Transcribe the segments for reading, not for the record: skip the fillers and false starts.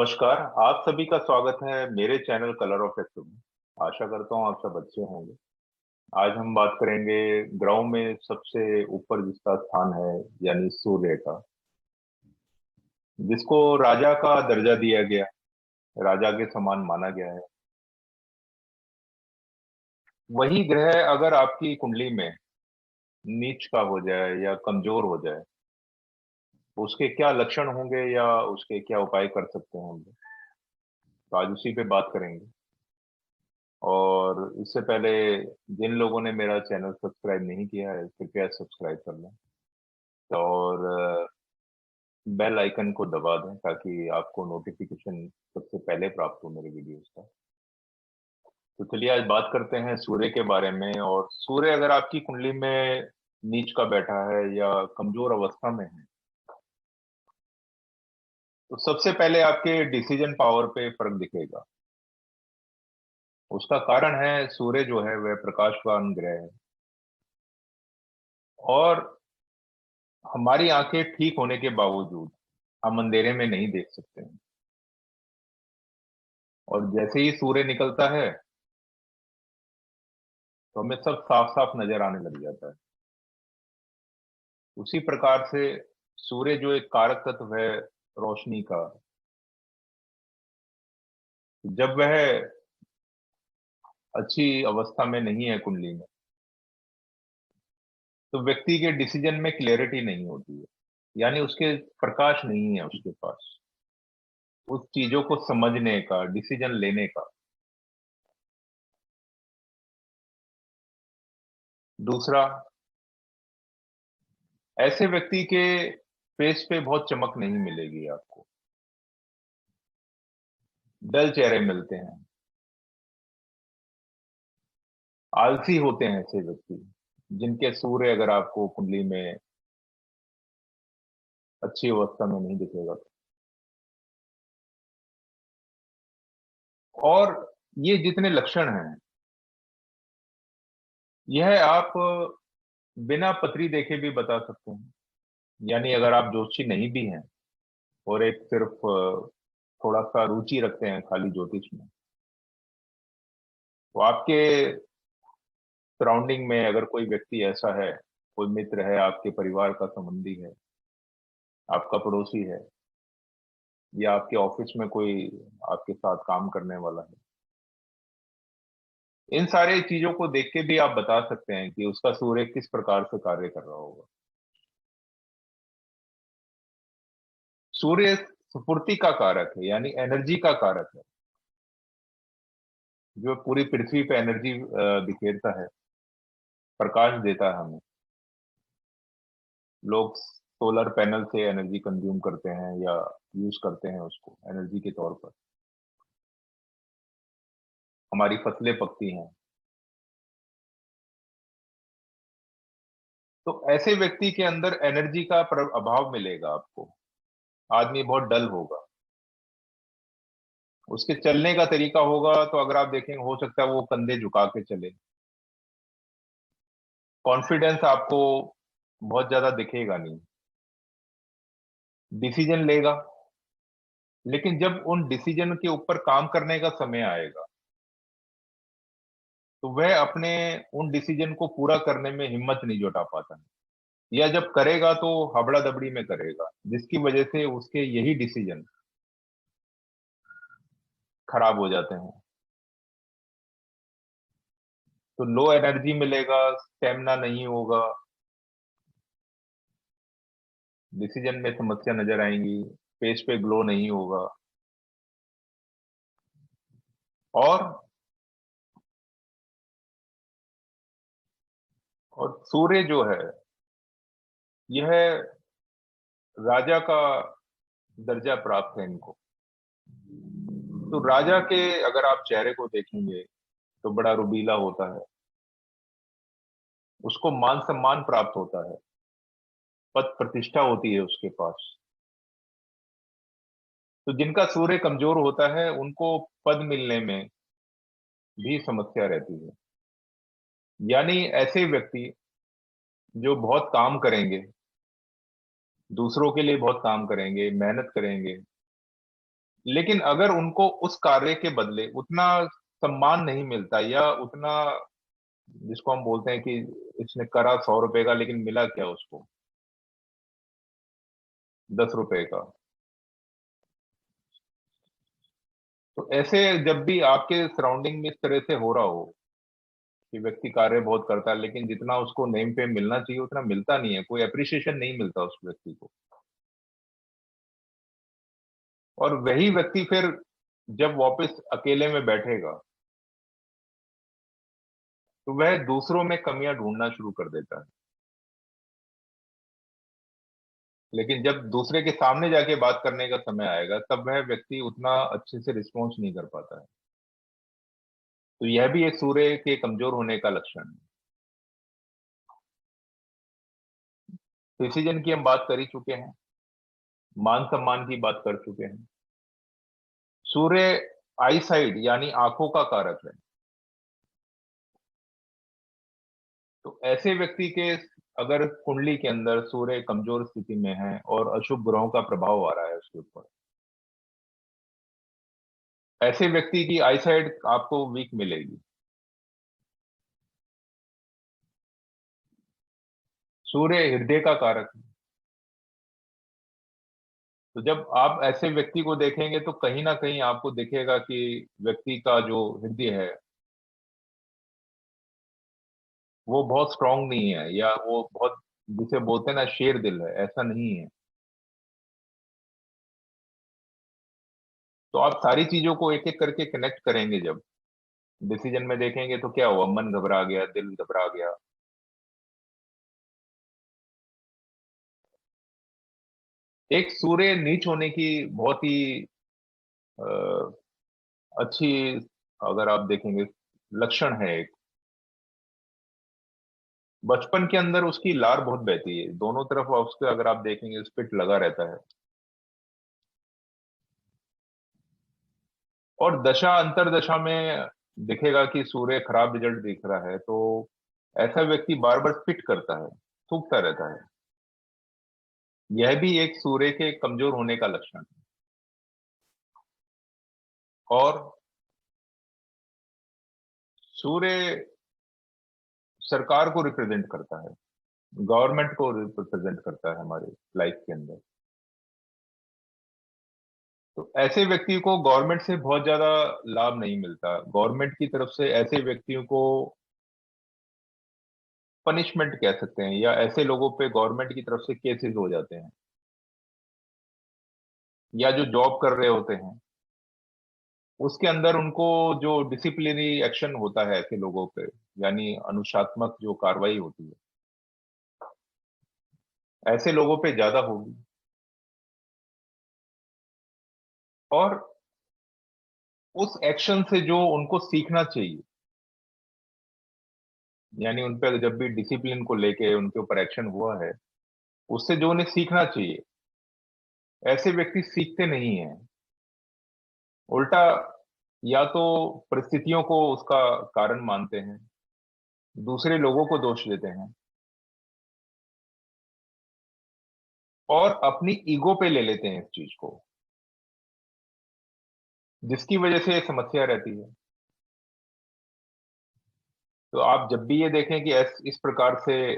नमस्कार। आप सभी का स्वागत है मेरे चैनल कलर ऑफ एक्स में। आशा करता हूँ आप सब अच्छे होंगे। आज हम बात करेंगे ग्रहों में सबसे ऊपर जिसका स्थान है, यानी सूर्य का, जिसको राजा का दर्जा दिया गया, राजा के समान माना गया है। वही ग्रह अगर आपकी कुंडली में नीच का हो जाए या कमजोर हो जाए, उसके क्या लक्षण होंगे या उसके क्या उपाय कर सकते हैं हम लोग, तो आज उसी पे बात करेंगे। और इससे पहले जिन लोगों ने मेरा चैनल सब्सक्राइब नहीं किया है, कृपया सब्सक्राइब कर लें और बेल आइकन को दबा दें ताकि आपको नोटिफिकेशन सबसे पहले प्राप्त हो मेरे वीडियोस का। तो चलिए आज बात करते हैं सूर्य के बारे में। और सूर्य अगर आपकी कुंडली में नीच का बैठा है या कमजोर अवस्था में है, तो सबसे पहले आपके डिसीजन पावर पे फर्क दिखेगा। उसका कारण है सूर्य जो है वह प्रकाशवान ग्रह है, और हमारी आंखें ठीक होने के बावजूद हम अंधेरे में नहीं देख सकते हैं। और जैसे ही सूर्य निकलता है तो हमें सब साफ साफ नजर आने लग जाता है। उसी प्रकार से सूर्य जो एक कारक तत्व है रोशनी का, जब वह अच्छी अवस्था में नहीं है कुंडली में, तो व्यक्ति के डिसीजन में क्लैरिटी नहीं होती है, यानी उसके प्रकाश नहीं है उसके पास उस चीजों को समझने का, डिसीजन लेने का। दूसरा, ऐसे व्यक्ति के फेस पे बहुत चमक नहीं मिलेगी आपको, डल चेहरे मिलते हैं, आलसी होते हैं ऐसे व्यक्ति जिनके सूर्य अगर आपको कुंडली में अच्छी अवस्था में नहीं दिखेगा। और ये जितने लक्षण हैं, यह आप बिना पत्री देखे भी बता सकते हैं। यानी अगर आप ज्योतिषी नहीं भी हैं और एक सिर्फ थोड़ा सा रुचि रखते हैं खाली ज्योतिष में, तो आपके सराउंडिंग में अगर कोई व्यक्ति ऐसा है, कोई मित्र है, आपके परिवार का संबंधी है, आपका पड़ोसी है, या आपके ऑफिस में कोई आपके साथ काम करने वाला है, इन सारे चीजों को देख के भी आप बता सकते हैं कि उसका सूर्य किस प्रकार से कार्य कर रहा होगा। सूर्य स्फूर्ति का कारक है, यानी एनर्जी का कारक है, जो पूरी पृथ्वी पे एनर्जी बिखेरता है, प्रकाश देता है हमें। लोग सोलर पैनल से एनर्जी कंज्यूम करते हैं या यूज करते हैं उसको एनर्जी के तौर पर। हमारी फसलें पकती हैं। तो ऐसे व्यक्ति के अंदर एनर्जी का अभाव मिलेगा आपको। आदमी बहुत डल होगा। उसके चलने का तरीका होगा तो अगर आप देखेंगे, हो सकता है वो कंधे झुका के चले। कॉन्फिडेंस आपको बहुत ज्यादा दिखेगा नहीं। डिसीजन लेगा, लेकिन जब उन डिसीजन के ऊपर काम करने का समय आएगा, तो वह अपने उन डिसीजन को पूरा करने में हिम्मत नहीं जुटा पाता है, या जब करेगा तो हबड़ा दबड़ी में करेगा, जिसकी वजह से उसके यही डिसीजन खराब हो जाते हैं। तो लो एनर्जी मिलेगा, स्टेमिना नहीं होगा, डिसीजन में समस्या नजर आएंगी, फेस पे ग्लो नहीं होगा। और और सूर्य जो है, यह राजा का दर्जा प्राप्त है इनको। तो राजा के अगर आप चेहरे को देखेंगे तो बड़ा रुबीला होता है, उसको मान सम्मान प्राप्त होता है, पद प्रतिष्ठा होती है उसके पास। तो जिनका सूर्य कमजोर होता है उनको पद मिलने में भी समस्या रहती है। यानी ऐसे व्यक्ति जो बहुत काम करेंगे, दूसरों के लिए बहुत काम करेंगे, मेहनत करेंगे, लेकिन अगर उनको उस कार्य के बदले उतना सम्मान नहीं मिलता, या उतना, जिसको हम बोलते हैं कि इसने करा 100 रुपए का लेकिन मिला क्या उसको, 10 रुपए का। तो ऐसे जब भी आपके सराउंडिंग में इस तरह से हो रहा हो कि व्यक्ति कार्य बहुत करता है लेकिन जितना उसको नेम पे मिलना चाहिए उतना मिलता नहीं है, कोई अप्रिसिएशन नहीं मिलता उस व्यक्ति को, और वही व्यक्ति फिर जब वापस अकेले में बैठेगा तो वह दूसरों में कमियां ढूंढना शुरू कर देता है। लेकिन जब दूसरे के सामने जाके बात करने का समय आएगा तब वह व्यक्ति उतना अच्छे से रिस्पॉन्स नहीं कर पाता है। तो यह भी एक सूर्य के कमजोर होने का लक्षण है। डिसीजन की हम बात कर ही चुके हैं, मान सम्मान की बात कर चुके हैं। सूर्य आई साइड यानी आंखों का कारक है। तो ऐसे व्यक्ति के अगर कुंडली के अंदर सूर्य कमजोर स्थिति में है और अशुभ ग्रहों का प्रभाव आ रहा है उसके ऊपर, ऐसे व्यक्ति की आई साइड आपको वीक मिलेगी। सूर्य हृदय का कारक है। तो जब आप ऐसे व्यक्ति को देखेंगे तो कहीं ना कहीं आपको दिखेगा कि व्यक्ति का जो हृदय है वो बहुत स्ट्रांग नहीं है, या वो बहुत, जिसे बोलते हैं ना, शेर दिल है, ऐसा नहीं है। तो आप सारी चीजों को एक एक करके कनेक्ट करेंगे, जब डिसीजन में देखेंगे तो क्या हुआ, मन घबरा गया, दिल घबरा गया। एक सूर्य नीच होने की बहुत ही अ, अच्छी, अगर आप देखेंगे, लक्षण है एक। बचपन के अंदर उसकी लार बहुत बहती है दोनों तरफ, उसके अगर आप देखेंगे स्पिट लगा रहता है। और दशा अंतर दशा में दिखेगा कि सूर्य खराब रिजल्ट दिख रहा है तो ऐसा व्यक्ति बार बार स्पिट करता है, थूकता रहता है। यह भी एक सूर्य के कमजोर होने का लक्षण है। और सूर्य सरकार को रिप्रेजेंट करता है, गवर्नमेंट को रिप्रेजेंट करता है हमारे लाइफ के अंदर। तो ऐसे व्यक्ति को गवर्नमेंट से बहुत ज्यादा लाभ नहीं मिलता। गवर्नमेंट की तरफ से ऐसे व्यक्तियों को पनिशमेंट कह सकते हैं, या ऐसे लोगों पे गवर्नमेंट की तरफ से केसेस हो जाते हैं, या जो जॉब कर रहे होते हैं उसके अंदर उनको जो डिसिप्लिनरी एक्शन होता है ऐसे लोगों पे, यानी अनुशासनात्मक जो कार्रवाई होती है, ऐसे लोगों पे ज्यादा होगी। और उस एक्शन से जो उनको सीखना चाहिए, यानी उन पर जब भी डिसिप्लिन को लेके उनके ऊपर एक्शन हुआ है, उससे जो उन्हें सीखना चाहिए, ऐसे व्यक्ति सीखते नहीं हैं। उल्टा या तो परिस्थितियों को उसका कारण मानते हैं, दूसरे लोगों को दोष देते हैं, और अपनी ईगो पे ले लेते हैं इस चीज को, जिसकी वजह से ये समस्या रहती है। तो आप जब भी ये देखें कि इस प्रकार से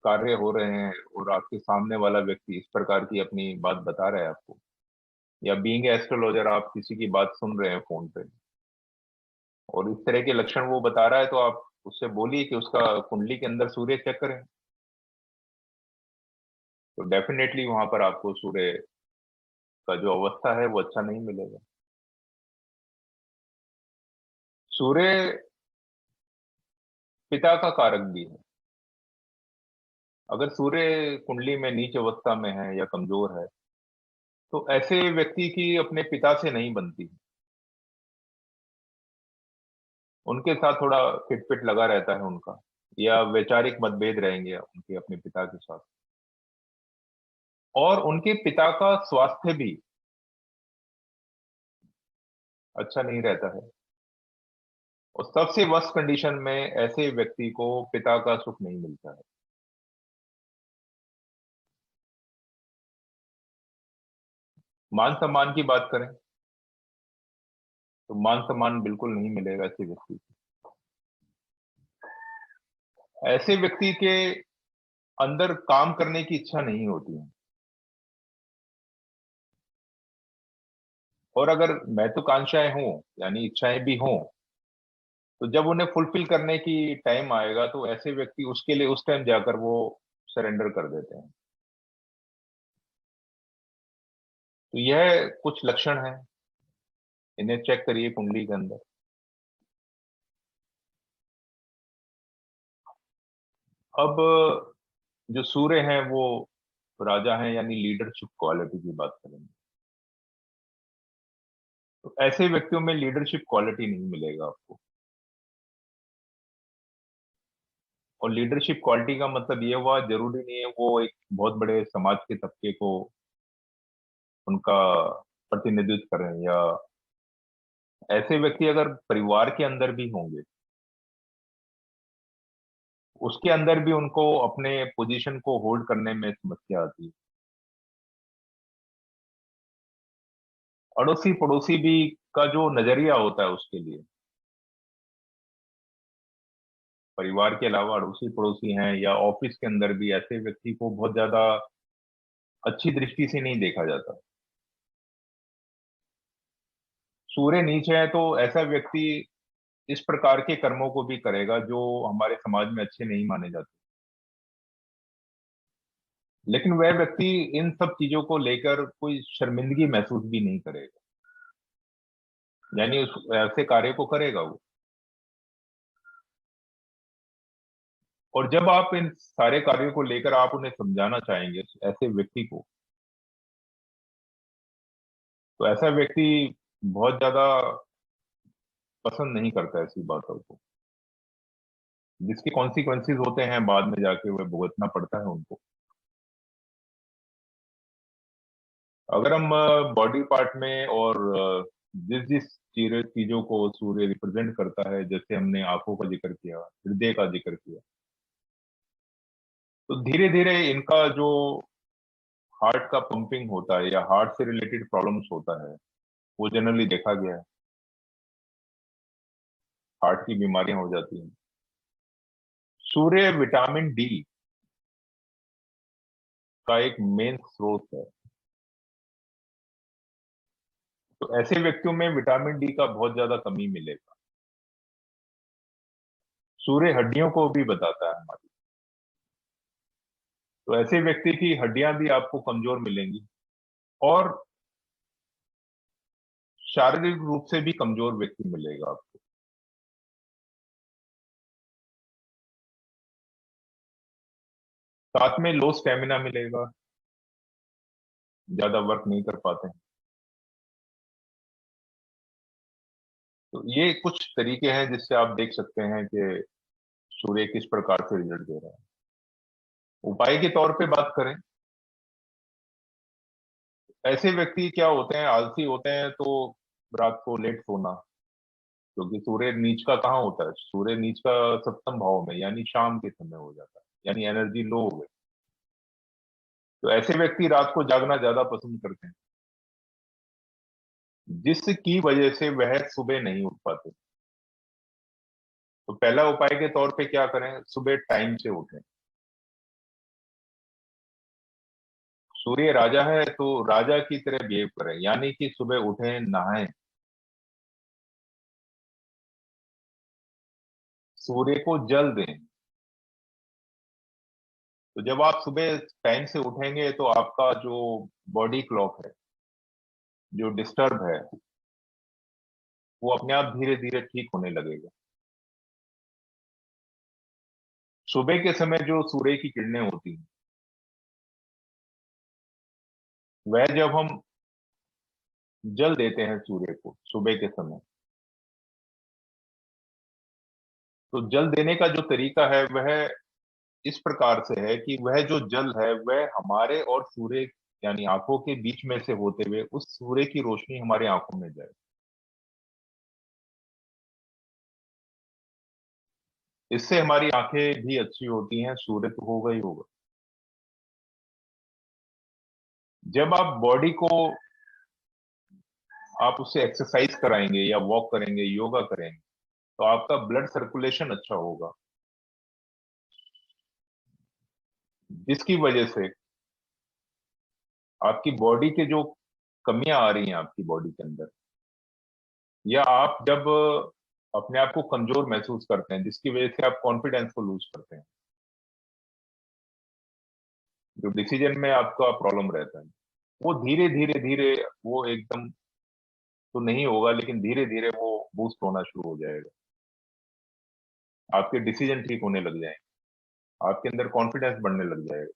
कार्य हो रहे हैं और आपके सामने वाला व्यक्ति इस प्रकार की अपनी बात बता रहा है आपको, या बीइंग एस्ट्रोलॉजर आप किसी की बात सुन रहे हैं फोन पे और इस तरह के लक्षण वो बता रहा है, तो आप उससे बोलिए कि उसका कुंडली के अंदर सूर्य चेक करें। तो डेफिनेटली वहां पर आपको सूर्य का जो अवस्था है वो अच्छा नहीं मिलेगा। सूर्य पिता का कारक भी है। अगर सूर्य कुंडली में नीच अवस्था में है या कमजोर है तो ऐसे व्यक्ति की अपने पिता से नहीं बनती। उनके साथ थोड़ा खिटपिट लगा रहता है उनका, या वैचारिक मतभेद रहेंगे उनके अपने पिता के साथ। और उनके पिता का स्वास्थ्य भी अच्छा नहीं रहता है। और सबसे वर्स्ट कंडीशन में ऐसे व्यक्ति को पिता का सुख नहीं मिलता है। मान सम्मान की बात करें तो मान सम्मान बिल्कुल नहीं मिलेगा ऐसे व्यक्ति को। ऐसे व्यक्ति के अंदर काम करने की इच्छा नहीं होती है, और अगर महत्वाकांक्षाएं हों यानी इच्छाएं भी हों, तो जब उन्हें फुलफिल करने की टाइम आएगा तो ऐसे व्यक्ति उसके लिए उस टाइम जाकर वो सरेंडर कर देते हैं। तो यह कुछ लक्षण हैं, इन्हें चेक करिए कुंडली के अंदर। अब जो सूर्य हैं वो राजा हैं, यानी लीडरशिप क्वालिटी की बात करेंगे, तो ऐसे व्यक्तियों में लीडरशिप क्वालिटी नहीं मिलेगा आपको। और लीडरशिप क्वालिटी का मतलब ये हुआ, जरूरी नहीं है वो एक बहुत बड़े समाज के तबके को उनका प्रतिनिधित्व करें, या ऐसे व्यक्ति अगर परिवार के अंदर भी होंगे, उसके अंदर भी उनको अपने पोजीशन को होल्ड करने में समस्या आती है। अड़ोसी पड़ोसी भी का जो नजरिया होता है उसके लिए, परिवार के अलावा अड़ोसी पड़ोसी हैं या ऑफिस के अंदर भी ऐसे व्यक्ति को बहुत ज्यादा अच्छी दृष्टि से नहीं देखा जाता। सूर्य नीच है तो ऐसा व्यक्ति इस प्रकार के कर्मों को भी करेगा जो हमारे समाज में अच्छे नहीं माने जाते, लेकिन वह व्यक्ति इन सब चीजों को लेकर कोई शर्मिंदगी महसूस भी नहीं करेगा, यानी उस ऐसे कार्य को करेगा वो। और जब आप इन सारे कार्यों को लेकर आप उन्हें समझाना चाहेंगे ऐसे व्यक्ति को, तो ऐसा व्यक्ति बहुत ज्यादा पसंद नहीं करता ऐसी बातों को, जिसके कॉन्सिक्वेंसेस होते हैं बाद में जाके वह भुगतना पड़ता है उनको। अगर हम बॉडी पार्ट में और जिस जिस चीजों को सूर्य रिप्रेजेंट करता है, जैसे हमने आंखों का जिक्र किया, हृदय का जिक्र किया, तो धीरे धीरे इनका जो हार्ट का पंपिंग होता है या हार्ट से रिलेटेड प्रॉब्लम्स होता है, वो जनरली देखा गया है, हार्ट की बीमारियां हो जाती हैं। सूर्य विटामिन डी का एक मेन स्रोत है, तो ऐसे व्यक्तियों में विटामिन डी का बहुत ज्यादा कमी मिलेगा। सूर्य हड्डियों को भी बताता है हमारी, तो ऐसे व्यक्ति की हड्डियां भी आपको कमजोर मिलेंगी, और शारीरिक रूप से भी कमजोर व्यक्ति मिलेगा आपको। साथ में लो स्टेमिना मिलेगा, ज्यादा वर्क नहीं कर पाते हैं। तो ये कुछ तरीके हैं जिससे आप देख सकते हैं कि सूर्य किस प्रकार से रिजल्ट दे रहा है। उपाय के तौर पे बात करें, ऐसे व्यक्ति क्या होते हैं, आलसी होते हैं, तो रात को लेट सोना, क्योंकि सूर्य नीच का कहाँ होता है, सूर्य नीच का सप्तम भाव में, यानी शाम के समय हो जाता है, यानी एनर्जी लो हो गई। तो ऐसे व्यक्ति रात को जागना ज्यादा पसंद करते हैं, जिसकी वजह से वह सुबह नहीं उठ पाते। तो पहला उपाय के तौर पे क्या करें, सुबह टाइम से उठें। सूर्य राजा है तो राजा की तरह बिहेव करें, यानी कि सुबह उठें, नहाएं, सूर्य को जल दें। तो जब आप सुबह टाइम से उठेंगे तो आपका जो बॉडी क्लॉक है, जो डिस्टर्ब है, वो अपने आप धीरे धीरे ठीक होने लगेगा। सुबह के समय जो सूर्य की किरणें होती हैं, वह जब हम जल देते हैं सूर्य को सुबह के समय, तो जल देने का जो तरीका है वह इस प्रकार से है कि वह जो जल है वह हमारे और सूर्य यानी आंखों के बीच में से होते हुए उस सूर्य की रोशनी हमारे आंखों में जाए। इससे हमारी आंखें भी अच्छी होती हैं, सूर्य तो होगा ही होगा। जब आप बॉडी को आप उससे एक्सरसाइज कराएंगे या वॉक करेंगे, योगा करेंगे, तो आपका ब्लड सर्कुलेशन अच्छा होगा, जिसकी वजह से आपकी बॉडी के जो कमियां आ रही हैं आपकी बॉडी के अंदर, या आप जब अपने आप को कमजोर महसूस करते हैं, जिसकी वजह से आप कॉन्फिडेंस को लूज करते हैं, जो डिसीजन में आपका प्रॉब्लम रहता है, वो धीरे धीरे धीरे, वो एकदम तो नहीं होगा, लेकिन धीरे धीरे वो बूस्ट होना शुरू हो जाएगा। आपके डिसीजन ठीक होने लग जाएंगे, आपके अंदर कॉन्फिडेंस बढ़ने लग जाएगा,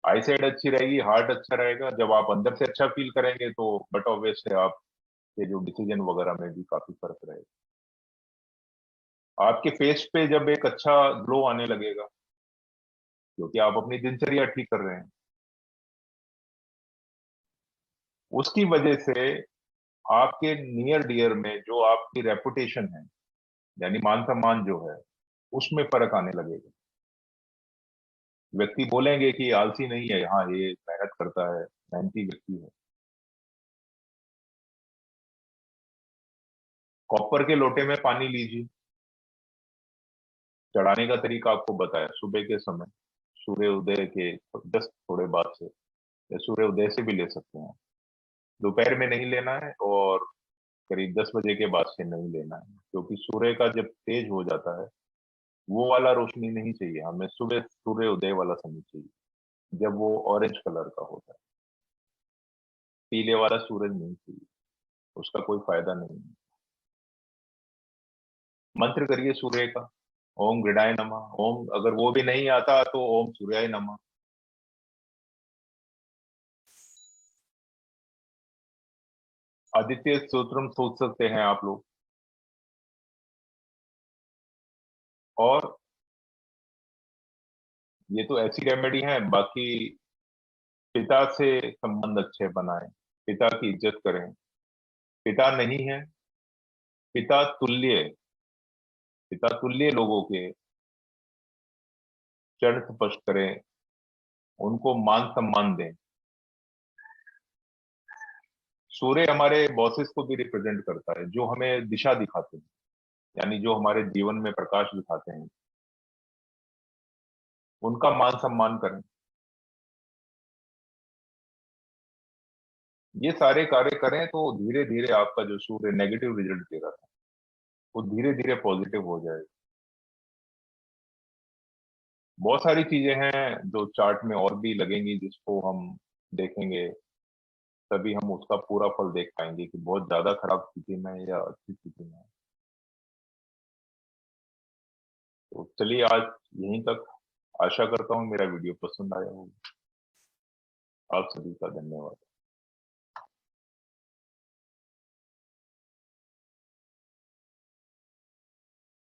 आई साइड अच्छी रहेगी, हार्ट अच्छा रहेगा। जब आप अंदर से अच्छा फील करेंगे तो बट ऑब्वियस है आपके जो डिसीजन वगैरह में भी काफी फर्क रहेगा। आपके फेस पे जब एक अच्छा ग्लो आने लगेगा, क्योंकि आप अपनी दिनचर्या ठीक कर रहे हैं, उसकी वजह से आपके नियर डियर में जो आपकी रेपुटेशन है, यानी मान सम्मान जो है, उसमें फर्क आने लगेगा। व्यक्ति बोलेंगे कि आलसी नहीं है, हाँ ये मेहनत करता है, मेहनती व्यक्ति है। कॉपर के लोटे में पानी लीजिए, चढ़ाने का तरीका आपको बताया, सुबह के समय, सूर्य उदय के जस्ट थोड़े बाद से, या सूर्य उदय से भी ले सकते हैं। दोपहर में नहीं लेना है, और करीब 10 बजे के बाद से नहीं लेना है, क्योंकि सूर्य का जब तेज हो जाता है, वो वाला रोशनी नहीं चाहिए हमें, सुबह सूर्य उदय वाला समय चाहिए, जब वो ऑरेंज कलर का होता है। पीले वाला सूरज नहीं चाहिए, उसका कोई फायदा नहीं है। मंत्र करिए सूर्य का, ओम गृडाय नमः। ओम अगर वो भी नहीं आता तो ओम सूर्याय नमः। आदित्य स्तोत्रम सोच सकते हैं आप लोग। और ये तो ऐसी रेमेडी है, बाकी पिता से संबंध अच्छे बनाएं, पिता की इज्जत करें। पिता नहीं है, पिता तुल्य, पिता तुल्य लोगों के चरण स्पर्श करें, उनको मान सम्मान दें। सूर्य हमारे बॉसेस को भी रिप्रेजेंट करता है, जो हमें दिशा दिखाते हैं, यानी जो हमारे जीवन में प्रकाश दिखाते हैं, उनका मान सम्मान करें। ये सारे कार्य करें तो धीरे धीरे आपका जो सूर्य नेगेटिव रिजल्ट दे रहा था, वो धीरे धीरे पॉजिटिव हो जाएगा। बहुत सारी चीजें हैं जो चार्ट में और भी लगेंगी, जिसको हम देखेंगे, तभी हम उसका पूरा फल देख पाएंगे कि बहुत ज्यादा खराब स्थिति में है या अच्छी स्थिति में है। तो चलिए आज यहीं तक। आशा करता हूँ मेरा वीडियो पसंद आया होगा। आप सभी का धन्यवाद।